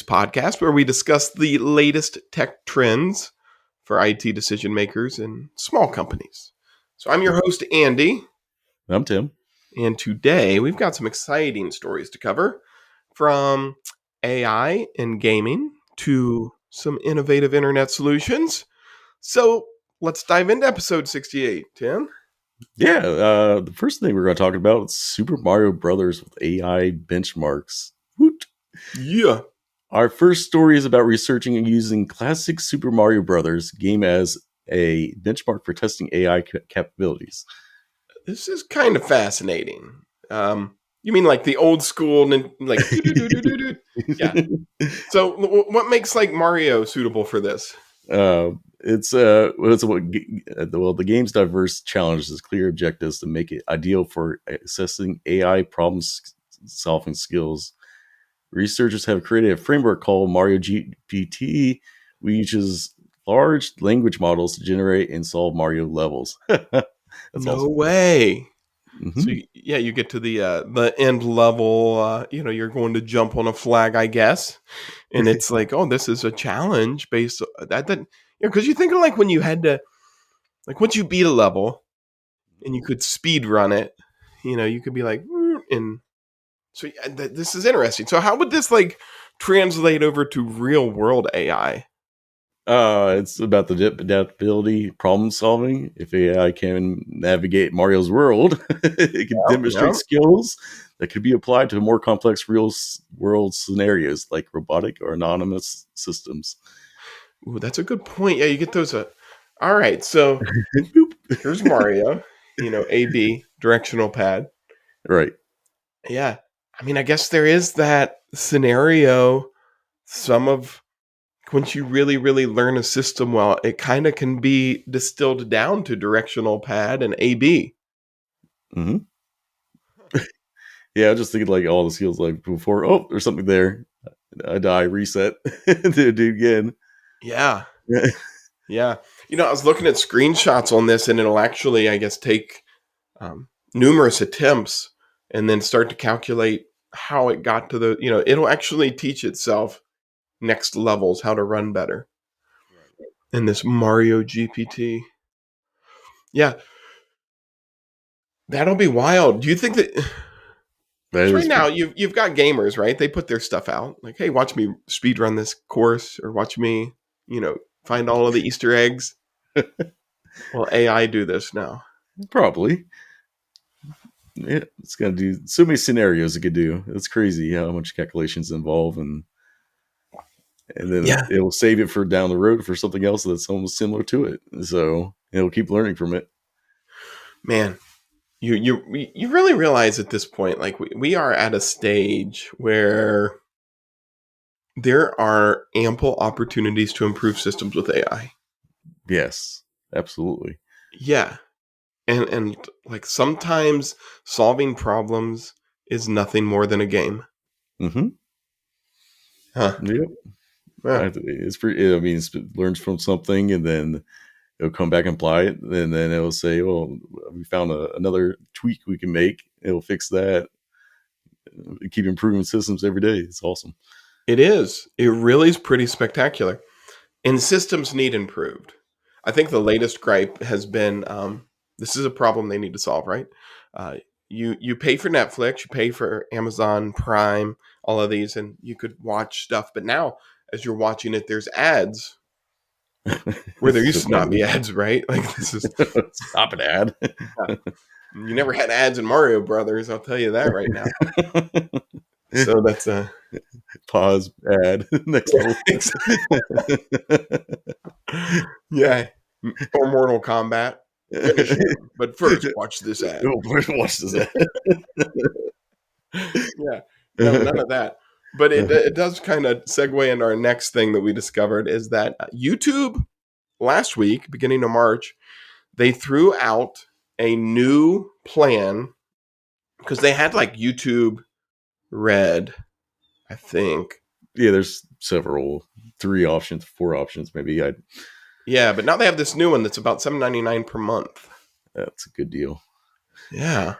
podcast where we discuss the latest tech trends for IT decision makers in small companies. So I'm your host, Andy, I'm Tim. and today we've got some exciting stories to cover, from AI and gaming to some innovative internet solutions. So let's dive into episode 68, Tim. Yeah, the first thing we're going to talk about is Super Mario Brothers with AI benchmarks. Woot. Yeah. Our first story is about researching and using classic Super Mario Brothers game as a benchmark for testing AI capabilities. This is kind of fascinating. You mean like the old school, like doo-doo-doo-doo-doo-doo? Yeah. So what makes like Mario suitable for this? The game's diverse challenges, clear objectives to make it ideal for assessing AI problem solving skills. Researchers have created a framework called Mario GPT, which uses large language models to generate and solve Mario levels. That's No awesome. way. So Mm-hmm. you get to the end level. You're going to jump on a flag, I guess, and it's like, oh, this is a challenge based on that. Because you think of like when you had to, like, once you beat a level and you could speed run it, you could be like, and so this is interesting. So how would this like translate over to real world AI? It's about the adaptability, problem solving. If AI can navigate Mario's world, it can demonstrate Yeah. skills that could be applied to more complex real world scenarios like robotic or anonymous systems. Ooh, that's a good point. Yeah, you get those. All right, so Boop. here's Mario. AB directional pad. Right. Yeah, I mean, I guess there is that scenario. Some of Once you really, really learn a system well, it kind of can be distilled down to directional pad and AB. Mm-hmm. Yeah, I was just thinking like all the skills like before. Oh, there's something there. I die, reset, do it again. Yeah, yeah. I was looking at screenshots on this, and it'll actually, I guess, take numerous attempts and then start to calculate how it got to it'll actually teach itself next levels how to run better in this Mario GPT. Yeah, that'll be wild. Do you think that? That Because right is now pretty. you've got gamers, right? They put their stuff out, like, "Hey, watch me speed run this course, or watch me, find all of the Easter eggs." Well, AI do this now. Probably. Yeah, it's gonna do so many scenarios it could do. It's crazy how much calculations involve, and then Yeah, it'll save it for down the road for something else that's almost similar to it. So it'll keep learning from it. man, you really realize at this point, like we are at a stage where there are ample opportunities to improve systems with AI. Yes, absolutely. Yeah, and like sometimes solving problems is nothing more than a game. Mm-hmm. Huh? Yep. Yeah. It's pretty. I mean, it learns from something, and then it'll come back and apply it, and then it'll say, "Well, we found another tweak we can make. It'll fix that." Keep improving systems every day. It's awesome. It is. It really is pretty spectacular. And systems need improved. I think the latest gripe has been, this is a problem they need to solve, right? You pay for Netflix, you pay for Amazon Prime, all of these, and you could watch stuff. But now, as you're watching it, there's ads where there used to not be ads, right? Like this is, Stop an ad. you never had ads in Mario Brothers. I'll tell you that right now. So that's Pause ad. Next level. yeah, or Mortal Kombat. Finish him, but first watch this ad. Watch this ad. Yeah, no, none of that. But it does kind of segue into our next thing that we discovered is that YouTube last week, beginning of March, they threw out a new plan because they had like YouTube Red, I think. Yeah, there's several, 3 options, 4 options, maybe. Yeah, but now they have this new one that's about $7.99 per month. That's a good deal. Yeah.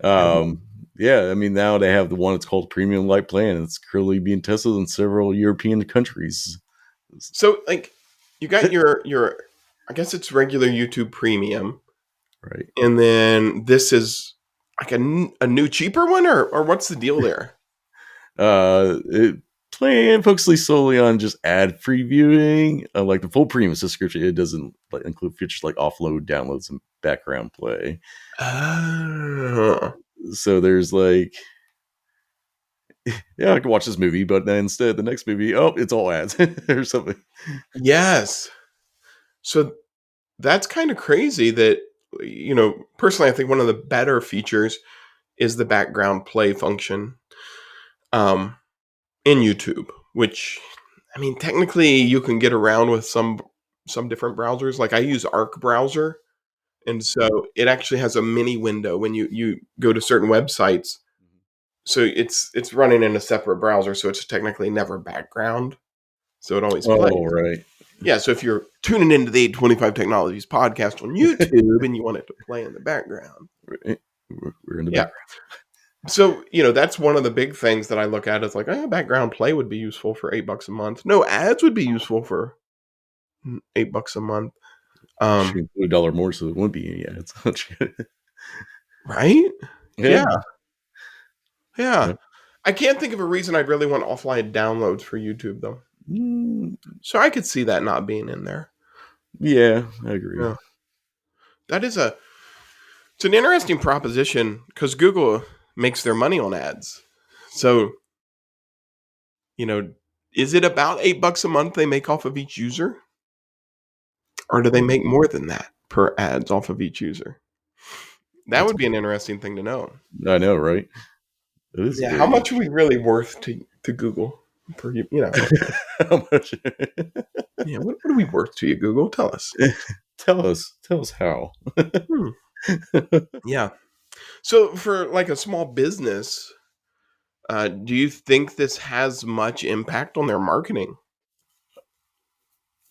Um, Yeah, I mean now they have the one that's called Premium Light Plan. It's currently being tested in several European countries. So like you got your I guess it's regular YouTube Premium, Right. and then this is like a new cheaper one, or what's the deal there? It plan focuses solely on just ad free viewing. Like the full premium subscription, it doesn't like include features like offload, downloads, and background play. Oh, So there's like, yeah, I can watch this movie, but then instead the next movie, oh, it's all ads or something. yes. So that's kind of crazy that, personally, I think one of the better features is the background play function um, in YouTube, which, I mean, technically you can get around with some different browsers. Like I use Arc browser, and so it actually has a mini window when you go to certain websites. So it's running in a separate browser, so it's technically never background. So it always Oh, plays. right. Yeah, so if you're tuning into the 825 Technologies podcast on YouTube and you want it to play in the background. We're in the Yeah. background. So, that's one of the big things that I look at is like, background play would be useful for $8 a month. No ads would be useful for $8 a month. Should Um, include $1 more, so it won't be any ads. right? Yeah. Yeah. Yeah. Yeah. I can't think of a reason I'd really want offline downloads for YouTube though. Mm, So I could see that not being in there. yeah, I agree. Yeah. That is it's an interesting proposition because Google makes their money on ads. So, you know, is it about $8 a month they make off of each user? Or do they make more than that per ads off of each user? That That's would be an interesting thing to know. I know, right? It is Yeah, how very much are we really worth to Google for how much? Yeah, what are we worth to you, Google? Tell us. Tell us how. Hmm. Yeah. So for like a small business, do you think this has much impact on their marketing?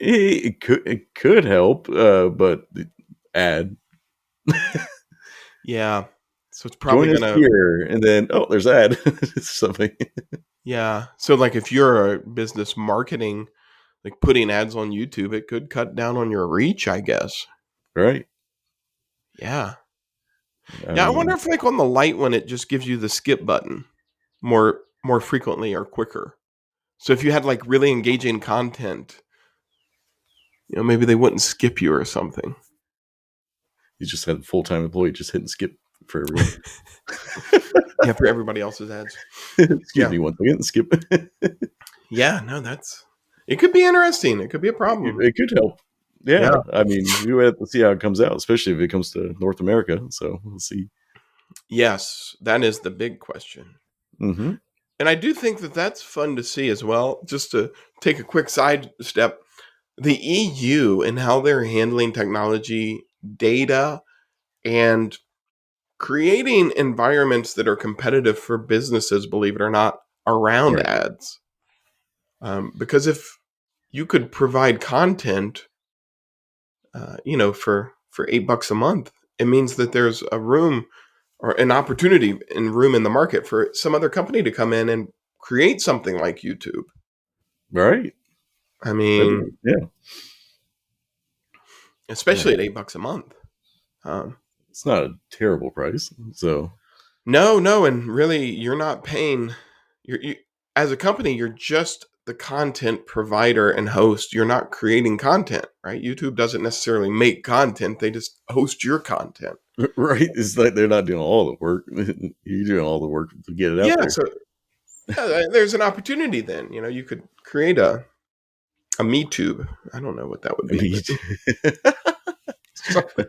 It could help, but ad Yeah. So it's probably join us gonna here, and then oh, there's ad something, yeah. So like if you're a business marketing, like putting ads on YouTube, it could cut down on your reach, I guess. right? Yeah. I Yeah, I wonder mean, if like on the light one it just gives you the skip button more frequently or quicker. So if you had like really engaging content, maybe they wouldn't skip you or something. you just had a full time employee just hitting skip for everyone. Yeah, for everybody else's ads. Excuse Yeah. me, one second, skip. Yeah, no, it could be interesting. It could be a problem. It could help. Yeah, Yeah. I mean, we would have to see how it comes out, especially if it comes to North America. So we'll see. Yes, that is the big question. Hmm. And I do think that that's fun to see as well. Just to take a quick side step, the EU and how they're handling technology, data, and creating environments that are competitive for businesses, believe it or not, around Right, ads. Because if you could provide content, for $8 a month, it means that there's a room or an opportunity and room in the market for some other company to come in and create something like YouTube. right. I mean, Yeah, especially yeah. at $8 a month. Um, It's not a terrible price. So no, no, and really, you're not paying. You as a company, you're just the content provider and host. You're not creating content, right? YouTube doesn't necessarily make content; they just host your content. right, it's like they're not doing all the work. You're doing all the work to get it out Yeah, there. so there's an opportunity. Then you could create a Me Tube. I don't know what that would I be, mean, but something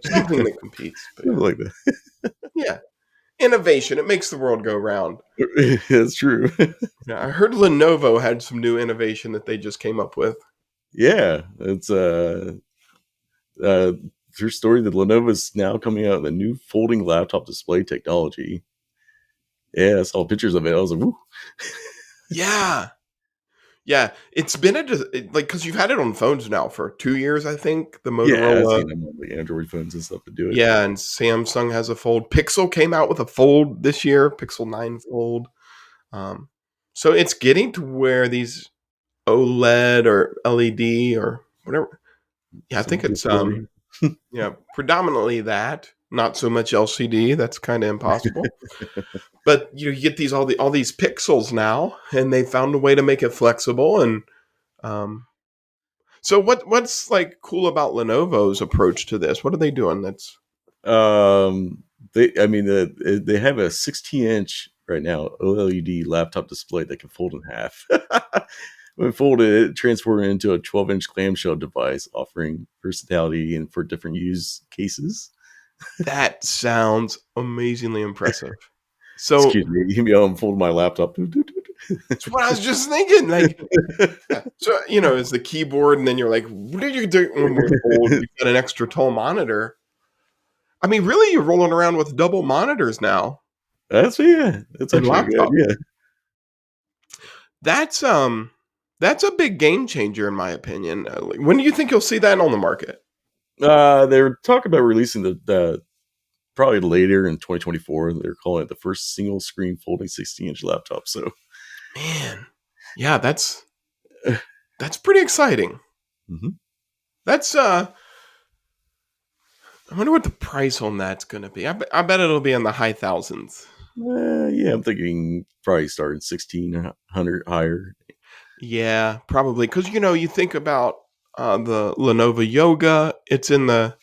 something that competes. But something yeah, like that. yeah, innovation. It makes the world go round. That's true. Yeah, I heard Lenovo had some new innovation that they just came up with. Yeah, it's uh, true story that Lenovo is now coming out with a new folding laptop display technology. Yeah, I saw pictures of it. I was like, woo. Yeah, Yeah, it's been like because you've had it on phones now for 2 years, I think. The Yeah, I've Motorola, seen them on the Android phones and stuff to do it. yeah, and Samsung has a Fold. Pixel came out with a Fold this year, Pixel 9 Fold. Um, so it's getting to where these OLED or LED or whatever. Yeah, I Some think it's disability. yeah, predominantly that. Not so much LCD. That's kind of impossible. But you get all these pixels now, and they found a way to make it flexible. And um, so what's like cool about Lenovo's approach to this? What are they doing? That's Um, I mean, they have a 16-inch right now OLED laptop display that can fold in half. When folded, it transforms into a 12-inch clamshell device, offering versatility and for different use cases. that sounds amazingly impressive. So Excuse me, you me I'm folding my laptop. that's what I was just thinking. Like, yeah. So it's the keyboard, and then you're like, what are you doing when we're old? You've got an extra tall monitor. I mean, really, you're rolling around with double monitors now That's in actually a good laptop. idea. That's that's a big game changer in my opinion. Like, when do you think you'll see that on the market? They're talking about releasing the probably later in 2024. They're calling it the first single screen folding 16-inch laptop. So, Man, yeah, that's pretty exciting. mhm. That's I wonder what the price on that's going to be. I bet it'll be in the high thousands. Yeah, I'm thinking probably starting 1600 higher. Yeah, probably because you think about the Lenovo Yoga. It's in the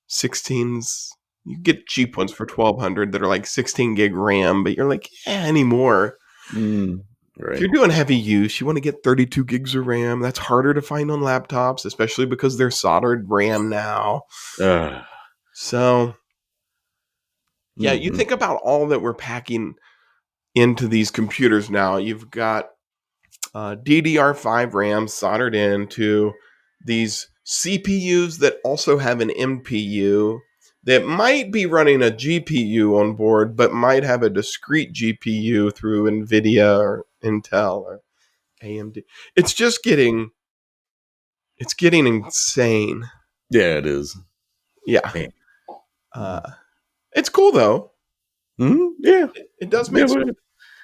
16s. You get cheap ones for 1200 that are like 16 gig RAM, but you're like, yeah, anymore. Mm, If right. you're doing heavy use, you want to get 32 gigs of RAM. That's harder to find on laptops, especially because they're soldered RAM now. Uh, So, yeah, you mhm. think about all that we're packing into these computers now. You've got DDR5 RAM soldered into these CPUs that also have an MPU that might be running a GPU on board, but might have a discrete GPU through NVIDIA or Intel or AMD. It's just getting insane. Yeah, it is. Yeah. Man. Uh, it's cool though. Yeah. It does Yeah, make but sense.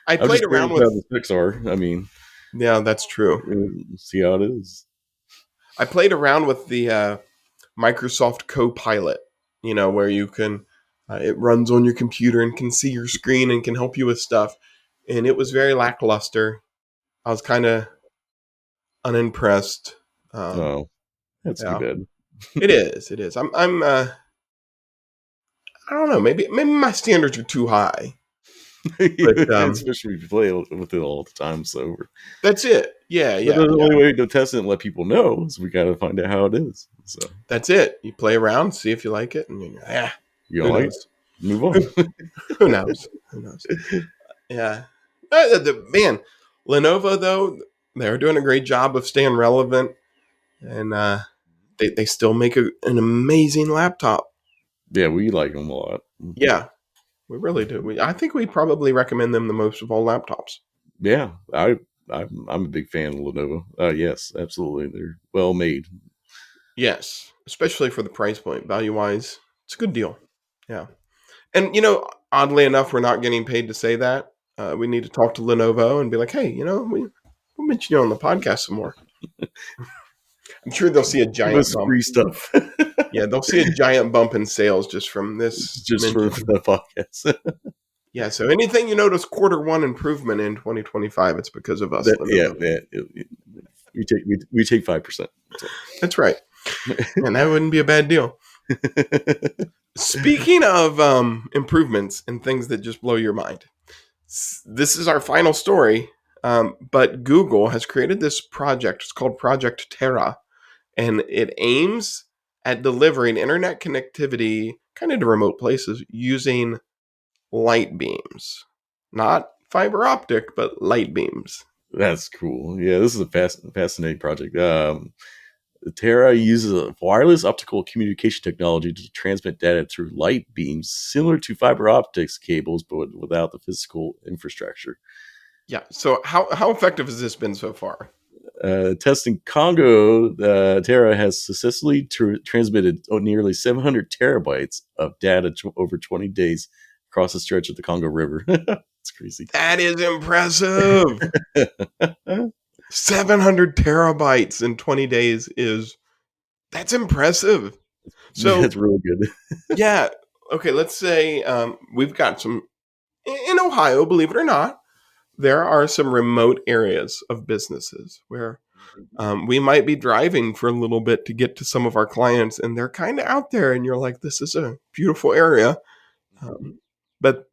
I I'm played just around curious with how the specs are. I mean, yeah, that's true. see how it is. I played around with the Microsoft Copilot, where you can, it runs on your computer and can see your screen and can help you with stuff. And it was very lackluster. I was kind of unimpressed. Um, Oh, that's too yeah, bad. it is. It is. I don't know. Maybe my standards are too high. But Especially if you play with it all the time. So, that's it. Yeah, but yeah, the yeah. only way to test it and let people know is we got to find out how it is. So, That's it. You play around, see if you like it, and you're, yeah. you Who don't like it? knows? Move on. Who, who knows? Who knows? Yeah. Man, Lenovo though, they're doing a great job of staying relevant, and they still make an amazing laptop. Yeah, we like them a lot. Yeah, we really do. I think we probably recommend them the most of all laptops. Yeah, I'm a big fan of Lenovo. Yes, absolutely. They're well made. Yes, especially for the price point, value wise, it's a good deal. Yeah, and oddly enough, we're not getting paid to say that. We need to talk to Lenovo and be like, hey, we'll mention you on the podcast some more. I'm sure they'll see a Give giant us bump. free stuff Yeah, they'll see a giant bump in sales just from this just for mention. the podcast. Yeah, so anything you notice quarter one improvement in 2025, it's because of us, That yeah, Lenovo. we take 5%. So. That's right. And that wouldn't be a bad deal. Speaking of improvements and things that just blow your mind, this is our final story. But Google has created this project. It's called Project Terra, and it aims at delivering internet connectivity kind of to remote places using light beams, not fiber optic, but light beams. That's cool. Yeah, this is a fascinating project. Terra uses a wireless optical communication technology to transmit data through light beams, similar to fiber optics cables, but without the physical infrastructure. Yeah. So how effective has this been so far? Testing Congo, Terra has successfully transmitted nearly 700 terabytes of data over 20 days across the stretch of the Congo River. It's crazy. That is impressive. 700 terabytes in 20 days that's impressive. So, That's really good. yeah, okay, let's say we've got some in Ohio, believe it or not, there are some remote areas of businesses where we might be driving for a little bit to get to some of our clients, and they're kind of out there, and you're like, this is a beautiful area. Um, but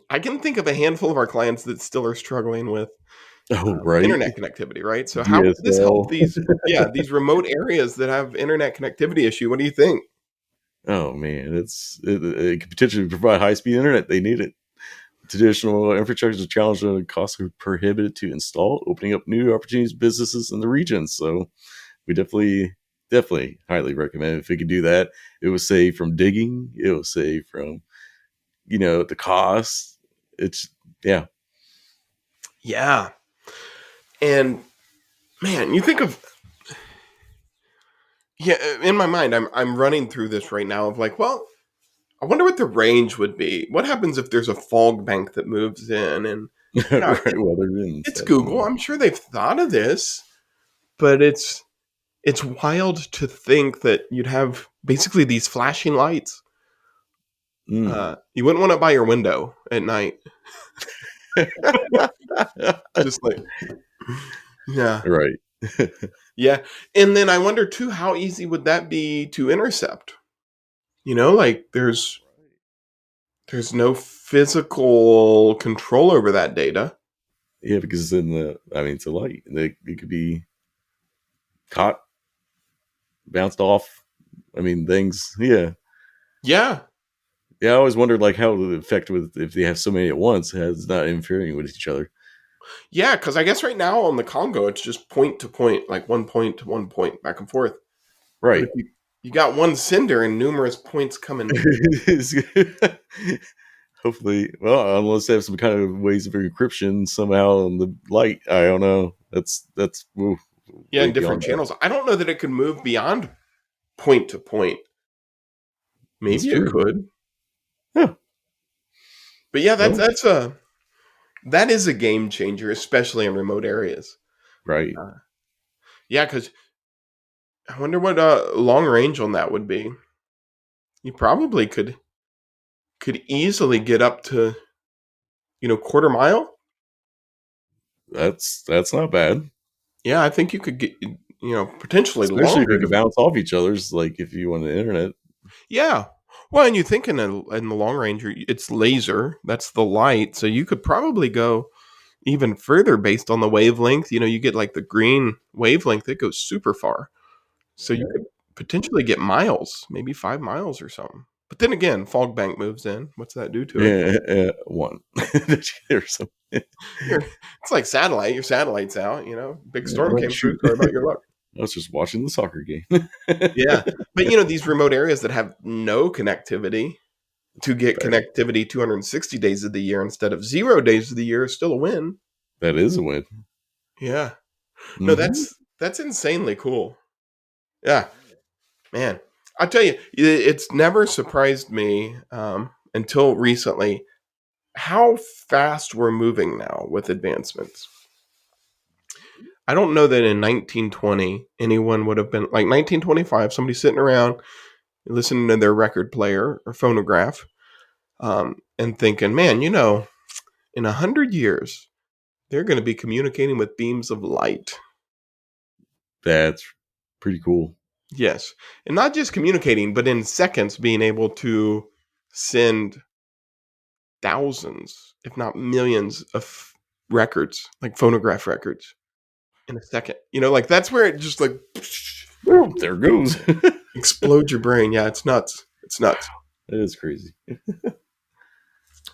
I can think of a handful of our clients that still are struggling with Oh, right. internet connectivity, right? So how would this help DSL. these remote areas that have internet connectivity issue? What do you think? Oh man, it could potentially provide high speed internet. They need it. Traditional infrastructure is challenged and costs are prohibited to install, opening up new opportunities, businesses in the region. So we definitely highly recommend it. If we could do that. It would save from digging. It will save from the cost. It's yeah. Yeah, and man, you think of yeah. In my mind, I'm running through this right now of like, well, I wonder what the range would be. What happens if there's a fog bank that moves in, and Right. Well, they're in it's stuff. Google. I'm sure they've thought of this, but it's wild to think that you'd have basically these flashing lights. Mm. You wouldn't want it by your window at night. Just like, yeah, Right. yeah. And then I wonder too, how easy would that be to intercept? Like there's no physical control over that data. Yeah, because it's a light. It could be caught, bounced off. Things. Yeah. Yeah, Yeah, I always wondered like how the effect with if they have so many at once has not interfering with each other. yeah. Because I guess right now on the Congo, it's just point to point, like one point to one point, back and forth. But Right. if you got one sender and numerous points coming, Hopefully, well, unless they have some kind of ways of encryption somehow on the light, I don't know. That's yeah, way in different beyond that. channels, I don't know that it could move beyond point to point. That's Maybe it true. could, Yeah. but yeah, Well, that is a game changer, especially in remote areas. right. Uh, yeah, because I wonder what long range on that would be. You probably could easily get up to quarter mile. That's not bad. Yeah, I think you could get potentially Especially if you longer. can bounce off each other's, like if you want the internet. Yeah. Well, and you think in the long range, it's laser. That's the light, so you could probably go even further based on the wavelength. You get like the green wavelength; it goes super far. So you could potentially get miles, maybe 5 miles or something. But then again, fog bank moves in. What's that do to it? Yeah, one. Or something. It's like satellite. Your satellite's out. Big Yeah, storm right. came through. Shoot. Sorry about your luck. I was just watching the soccer game. Yeah, but these remote areas that have no connectivity to get That connectivity 260 days of the year instead of 0 days of the year is still a win. that is a win. Yeah. No, Hmm. that's insanely cool. Yeah, man. I tell you, it's never surprised me until recently how fast we're moving now with advancements. I don't know that in 1920 anyone would have been like 1925, somebody sitting around listening to their record player or phonograph and thinking, man, in 100 years, they're going to be communicating with beams of light. That's pretty cool. Yes. And not just communicating, but in seconds being able to send thousands, if not millions of records, like phonograph records in a second. Like that's where it just like Well, there goes. explodes your brain. Yeah, it's nuts. It's nuts. That is crazy.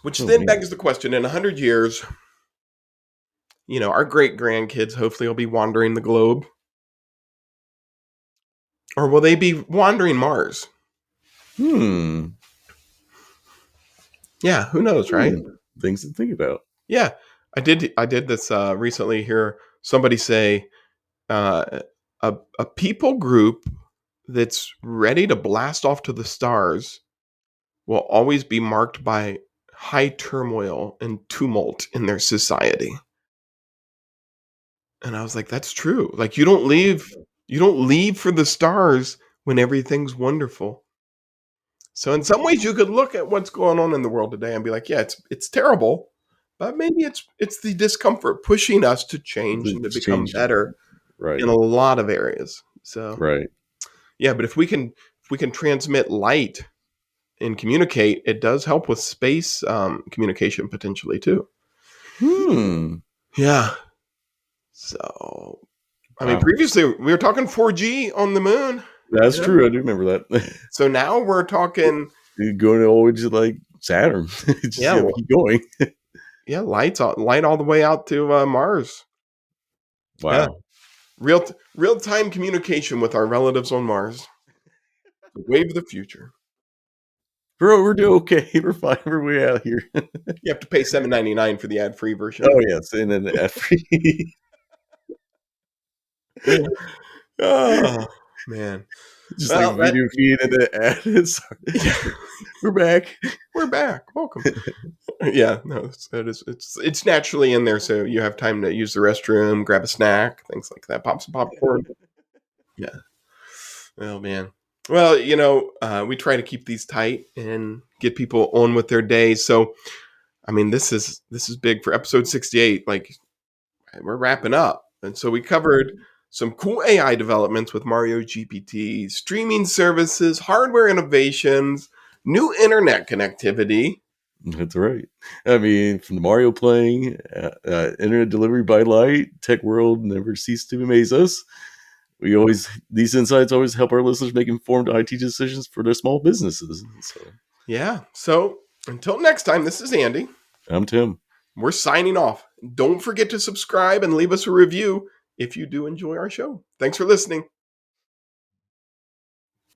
Which Oh then man. begs the question in 100 years, our great grandkids hopefully will be wandering the globe. Or will they be wandering Mars? Hmm. Yeah, who knows, right? Things to think about. Yeah. I did this recently hear somebody say uh, a people group that's ready to blast off to the stars will always be marked by high turmoil and tumult in their society. And I was like, that's true. Like you don't leave for the stars when everything's wonderful. So in some ways you could look at what's going on in the world today and be like, yeah, it's terrible, but maybe it's the discomfort pushing us to change and to It's become changing. better Right. in a lot of areas. So Right. yeah, but if we can transmit light and communicate, it does help with space communication potentially too. Hmm. Yeah. So I mean, Wow. previously we were talking 4G on the moon, you That's know? true. I do remember that. So now we're talking, You're going all the way to like Saturn. Just yeah, yeah, keep going. yeah, light all the way out to Mars. Yeah, Wow. real time communication with our relatives on Mars. The wave of the future. Bro, we're doing okay. We're fine. We're way out here. You have to pay $7.99 for the ad free version. Oh yes, and then every Oh man. just like Well, that video feed and then ad. yeah, Sorry. We're back. we're back. Welcome. Yeah, no, it's naturally in there, so you have time to use the restroom, grab a snack, things like that. Pop some popcorn. Yeah. Oh man. Well, we try to keep these tight and get people on with their days. So, I mean, this is big for episode 68. Like, we're wrapping up, and so we covered some cool AI developments with Mario GPT, streaming services, hardware innovations, new internet connectivity. That's right. I mean, from the Mario playing, internet delivery by light, tech world never cease to amaze us. These insights always help our listeners make informed IT decisions for their small businesses. So, Yeah. So until next time, this is Andy. I'm Tim. We're signing off. Don't forget to subscribe and leave us a review if you do enjoy our show. Thanks for listening.